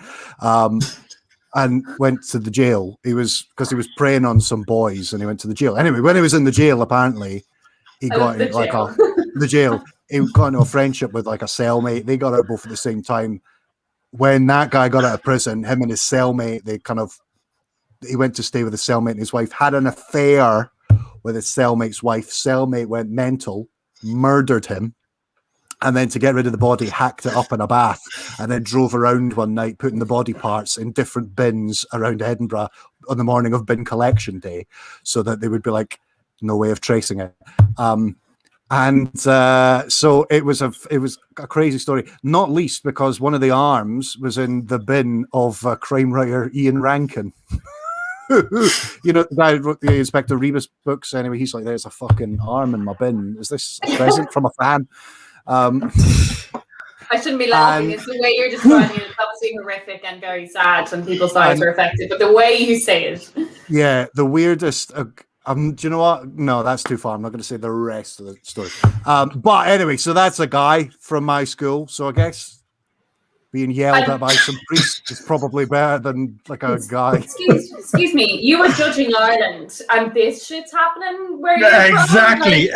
And went to the jail. Because he was preying on some boys, and he went to the jail. Anyway, when he was in the jail, apparently he got into the jail. He got into a friendship with like a cellmate. They got out both at the same time. When that guy got out of prison, him and his cellmate, he went to stay with his cellmate, and his wife had an affair with his cellmate's wife. Cellmate went mental, murdered him, and then to get rid of the body, hacked it up in a bath, and then drove around one night, putting the body parts in different bins around Edinburgh on the morning of bin collection day, so that they would be like, no way of tracing it. So it was a crazy story, not least because one of the arms was in the bin of crime writer Ian Rankin. The guy who wrote the Inspector Rebus books. Anyway, he's like, there's a fucking arm in my bin. Is this a present from a fan? I shouldn't be laughing. It's the way you're describing it. It's obviously horrific and very sad, and people's lives are affected. But the way you say it, yeah, the weirdest. Do you know what? No, that's too far. I'm not going to say the rest of the story. But anyway, so that's a guy from my school. So I guess being yelled at by some priest is probably better than like a guy. Excuse me, you were judging Ireland, and this shit's happening where you're exactly.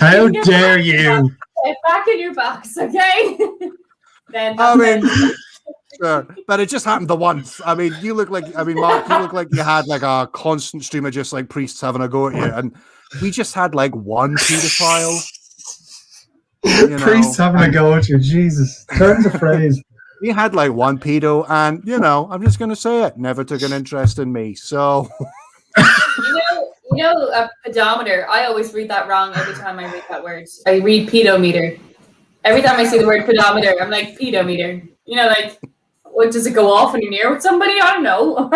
How dare you? Get back in your box, okay? Then Sure. But it just happened the once. I mean, Mark, you look like you had like a constant stream of just like priests having a go at you, and we just had like one pedophile. Priests having a go at you, Jesus. Turn the phrase. We had like one pedo, and I'm just going to say it. Never took an interest in me. So, a pedometer. I always read that wrong every time I read that word. I read pedometer. Every time I see the word pedometer, I'm like pedometer. Like. What, does it go off when you're near with somebody? I don't know.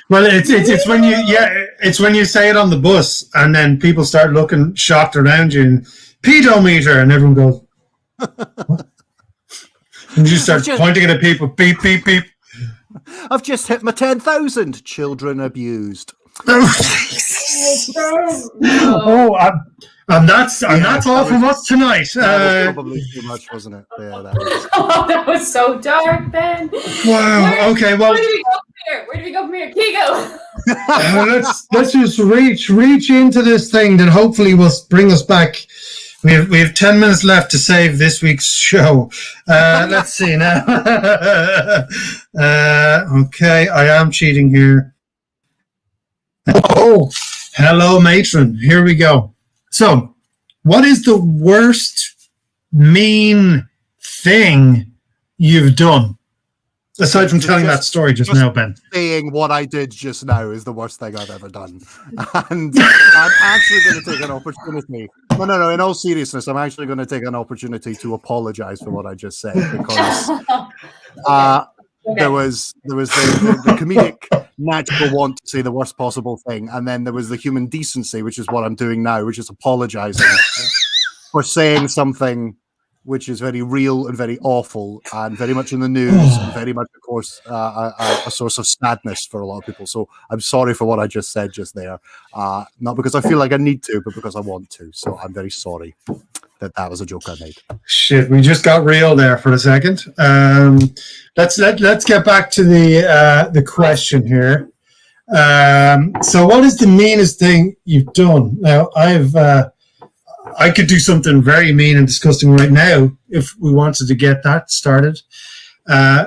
Well, it's when it's when you say it on the bus, and then people start looking shocked around you, and pedometer, and everyone goes, what? And you start pointing at people, beep, beep, beep. I've just hit my 10,000 children abused. And that's all from us tonight. That was probably too much, wasn't it? Yeah, that was so dark, Ben. Wow. Okay. Well, where do we go from here? Keego. Let's just reach into this thing that hopefully will bring us back We have 10 minutes left to save this week's show. Let's see now. Okay, I am cheating here. Oh, hello, matron. Here we go. So, what is the worst mean thing you've done? Aside from telling that story just now, Ben. Saying what I did just now is the worst thing I've ever done. And I'm actually going to take an opportunity. No, in all seriousness, I'm actually going to take an opportunity to apologize for what I just said, because there was the comedic natural want to say the worst possible thing, and then there was the human decency, which is what I'm doing now, which is apologizing for saying something which is very real and very awful and very much in the news and very much, of course, a source of sadness for a lot of people. So I'm sorry for what I just said just there. Not because I feel like I need to, but because I want to. So I'm very sorry that was a joke I made. Shit, we just got real there for a second. Let's get back to the question here. So what is the meanest thing you've done? Now, I could do something very mean and disgusting right now if we wanted to get that started.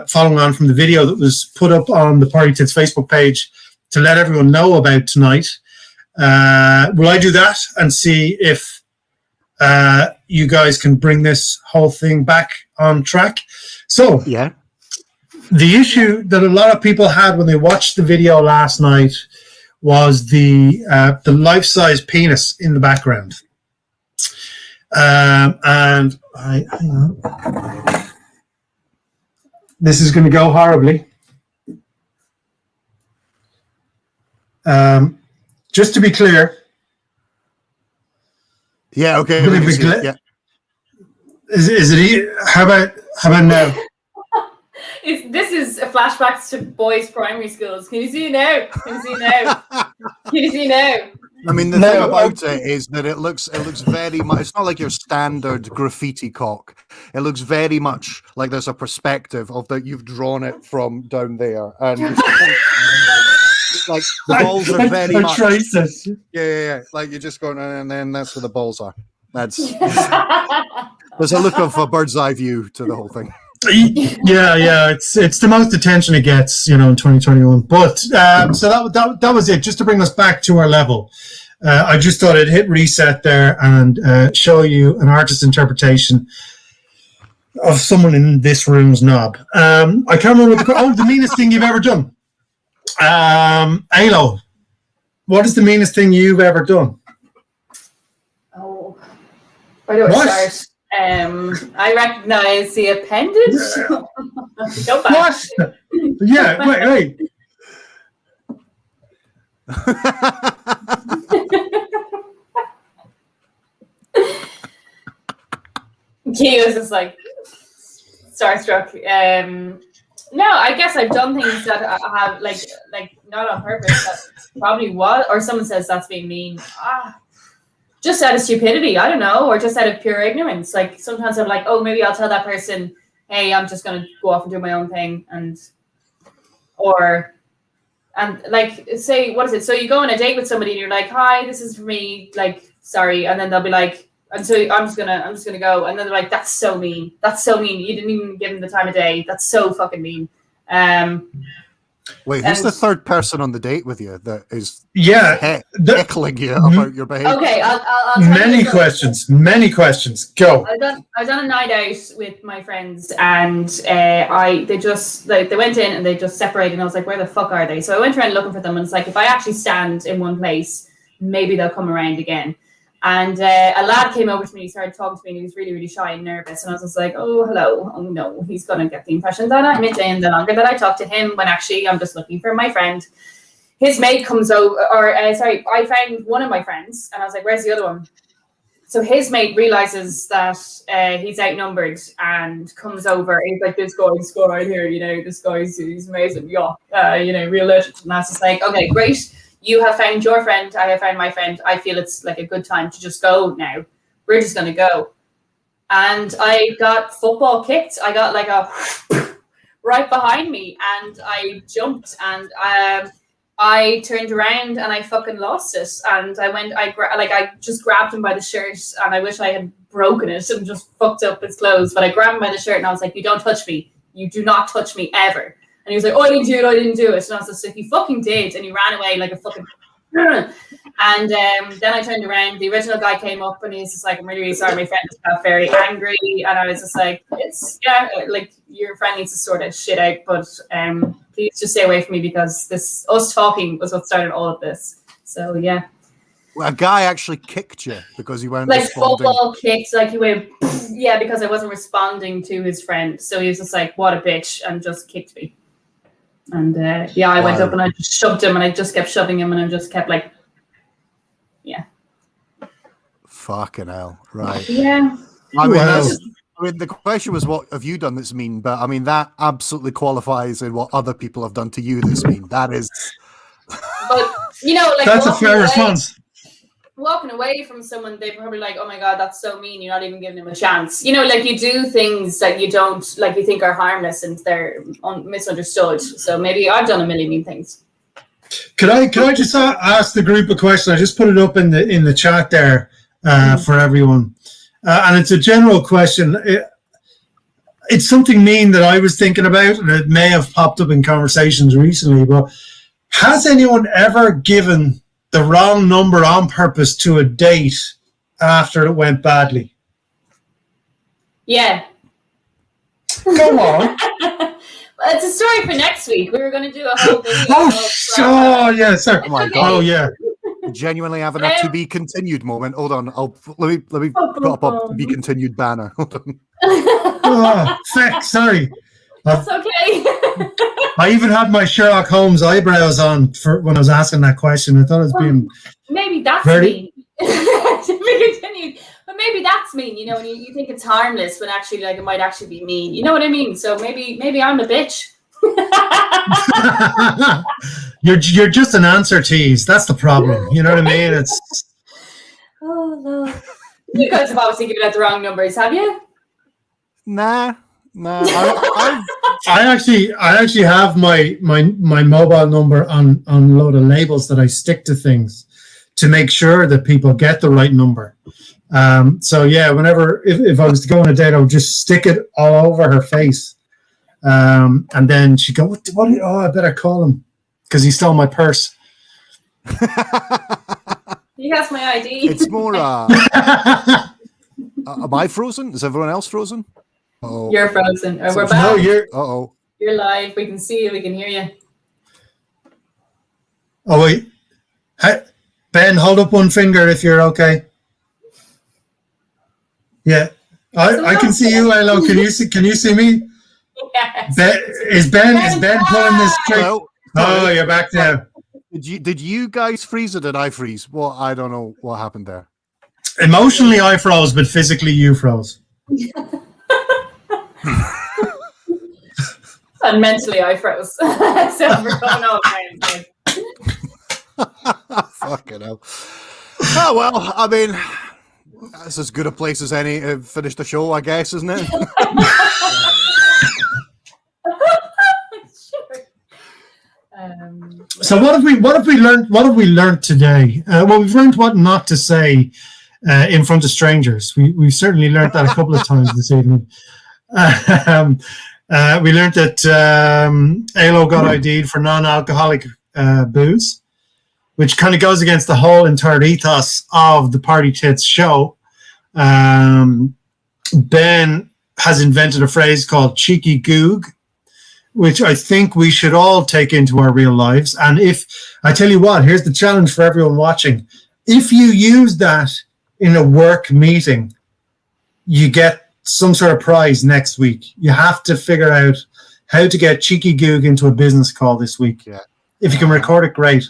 Following on from the video that was put up on the Party Tits Facebook page to let everyone know about tonight. Will I do that and see if you guys can bring this whole thing back on track? So, yeah, the issue that a lot of people had when they watched the video last night was the life-size penis in the background. And hang on. This is going to go horribly. Just to be clear. Yeah. Okay. Yeah. Is it? How about now? This is a flashbacks to boys' primary schools. Can you see now? Can you see now? I mean, the thing about it is that it looks very much. It's not like your standard graffiti cock. It looks very much like there's a perspective of that you've drawn it from down there, and like the balls are very much. Yeah. Like you're just going, and then that's where the balls are. There's a look of a bird's eye view to the whole thing. Yeah. It's the most attention it gets, in 2021. But so that was it. Just to bring us back to our level, I just thought I'd hit reset there and show you an artist's interpretation of someone in this room's knob. I can't remember the meanest thing you've ever done. Ailo, what is the meanest thing you've ever done? Oh, where do I start? I recognize the appendage. Go back. What? Yeah, wait. Keego's just like starstruck. No, I guess I've done things that I have like not on purpose. That probably was, or someone says that's being mean. Just out of stupidity, I don't know, or just out of pure ignorance. Like sometimes I'm like, oh, maybe I'll tell that person, hey, I'm just gonna go off and do my own thing, and like say, what is it? So you go on a date with somebody and you're like, hi, this is for me, like, sorry, and then they'll be like, and so I'm just gonna go, and then they're like, that's so mean. You didn't even give them the time of day. That's so fucking mean. Wait, who's the third person on the date with you that is heckling you about your behavior? Okay, I'll many questions. Go. I've done a night out with my friends, and they went in and they just separated, and I was like, where the fuck are they? So I went around looking for them, and it's like, if I actually stand in one place, maybe they'll come around again. And a lad came over to me, he started talking to me, and he was really, really shy and nervous. And I was just like, oh, hello. Oh, no, he's going to get the impression that I'm in the longer that I talk to him, when actually I'm just looking for my friend. His mate comes over, I found one of my friends, and I was like, where's the other one? So his mate realizes that he's outnumbered and comes over. He's like, this guy's right here, he's amazing. Yeah, real legend. And I was just like, okay, great. You have found your friend. I have found my friend. I feel it's like a good time to just go now. We're just going to go. And I got football kicked. I got like a right behind me, and I jumped. And I turned around and I fucking lost it. And I just grabbed him by the shirt, and I wish I had broken it and just fucked up his clothes. But I grabbed him by the shirt and I was like, "You don't touch me. You do not touch me ever." And he was like, "Oh, I didn't do it. I didn't do it." And I was just like, "You fucking did." And he ran away like a fucking. And then I turned around. The original guy came up and he's just like, "I'm really, really sorry. My friend just got very angry." And I was just like, like your friend needs to sort of shit out, but please just stay away from me, because us talking was what started all of this. So yeah. Well, a guy actually kicked you because he went like responding. Football kicked, like he went, yeah, because I wasn't responding to his friend. So he was just like, "What a bitch," and just kicked me. And I went up and I just shoved him, and I just kept shoving him, and I just kept like, yeah. Fucking hell, right? Yeah. I mean, the question was, what have you done that's mean? But I mean, that absolutely qualifies in what other people have done to you that's mean. That is. But like that's a fair response. Walking away from someone, they're probably like, "Oh my god, that's so mean. You're not even giving him a chance." Like you do things that you don't like, you think are harmless, and they're misunderstood. So maybe I've done a million mean things. Could I just ask the group a question? I just put it up in the chat there for everyone, and it's a general question. It's something mean that I was thinking about, and it may have popped up in conversations recently. But has anyone ever given the wrong number on purpose to a date after it went badly? Yeah. Go on. It's a story for next week. We were going to do a whole video. Yeah, sir. Oh my god. Oh yeah. Genuinely having a to be continued moment. Hold on. Let me put up a to be continued banner. Hold on. Oh, feck, sorry. That's okay. I even had my Sherlock Holmes eyebrows on for when I was asking that question. I thought it was being maybe that's very... mean. To be continued. But maybe that's mean, when you think it's harmless, when actually like it might actually be mean. You know what I mean? So maybe I'm a bitch. You're just an answer tease. That's the problem. You know what I mean? It's oh no. You guys have obviously given out the wrong numbers, have you? Nah. I actually have my mobile number on a load of labels that I stick to things to make sure that people get the right number. So yeah, whenever if I was to go on a date, I would just stick it all over her face, and then she'd go, "What? Oh, I better call him because he stole my purse." He has my ID. It's more. Am I frozen? Is everyone else frozen? Uh-oh. You're frozen. We're back. No, you're. You're live. We can see you. We can hear you. Oh wait, hey, Ben, hold up one finger if you're okay. Yeah, I can see you. Hello, can you see me? Yes. Is Ben pulling this trick? Hello? Oh, you're back now. Did you guys freeze or did I freeze? Well, I don't know what happened there. Emotionally, I froze, but physically, you froze. And mentally, I froze. So we're going all right. Fucking hell. Oh well, I mean, that's as good a place as any to finish the show, I guess, isn't it? Sure. So what have we learned? What have we learned today? Well, we've learned what not to say in front of strangers. We've certainly learned that a couple of times this evening. We learned that Ailo got ID'd for non-alcoholic booze, which kind of goes against the whole entire ethos of the Party Tits show. Ben has invented a phrase called cheeky goog, which I think we should all take into our real lives. And if I tell you what, here's the challenge for everyone watching. If you use that in a work meeting, you get some sort of prize next week. You have to figure out how to get cheeky goog into a business call this week. Yeah. If you can record it, great.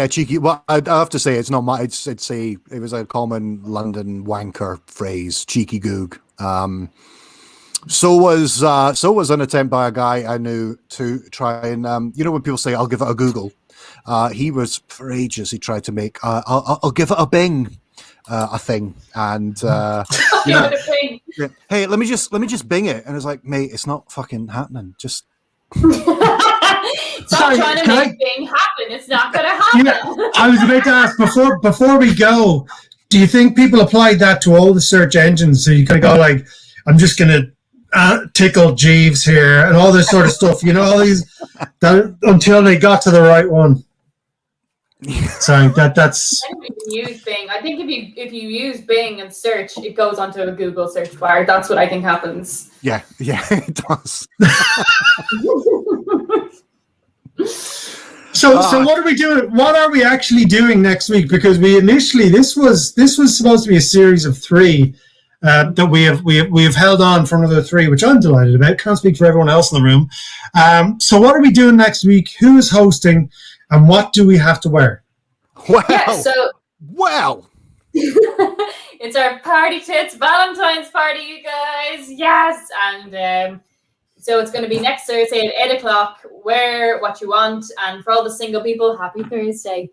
Cheeky. Well, I have to say it's not my. It was a common London wanker phrase, cheeky goog. So was an attempt by a guy I knew to try and when people say I'll give it a Google. He was for ages. He tried to make I'll give it a Bing. A thing, and hey, let me just Bing it, and it's like, mate, it's not fucking happening. Just Stop Sorry, trying to can make Bing happen. It's not going to happen. Yeah, I was about to ask before we go. Do you think people applied that to all the search engines? So you kind of go like, I'm just going to tickle Jeeves here and all this sort of stuff. You know, all these until they got to the right one. Sorry, that's. I don't even use Bing. I think if you use Bing and search, it goes onto a Google search bar. That's what I think happens. Yeah, it does. So what are we doing? What are we actually doing next week? Because we initially this was supposed to be a series of 3 that we have held on for another 3, which I'm delighted about. Can't speak for everyone else in the room. So what are we doing next week? Who is hosting, and what do we have to wear? Wow. Yeah, Wow. It's our party tits Valentine's party, you guys. Yes, and so it's going to be next Thursday at 8:00. Wear what you want, and for all the single people, happy Thursday.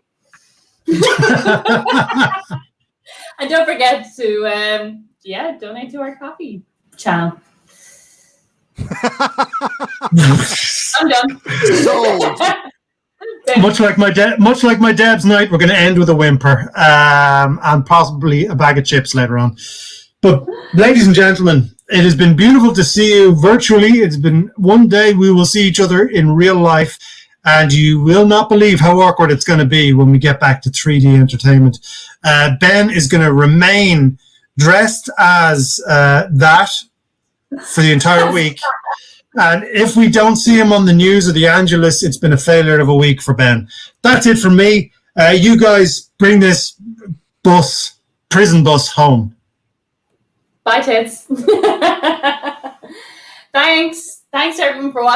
And don't forget to donate to our coffee channel. I'm done. Sold. Much like my dad's night, we're going to end with a whimper and possibly a bag of chips later on. But ladies and gentlemen, it has been beautiful to see you virtually. It's been one day we will see each other in real life, and you will not believe how awkward it's going to be when we get back to 3D entertainment. Ben is going to remain dressed as that for the entire week. And if we don't see him on the news or the Angelus, it's been a failure of a week for Ben. That's it from me. You guys bring this prison bus home. Bye, tits. Thanks everyone for watching.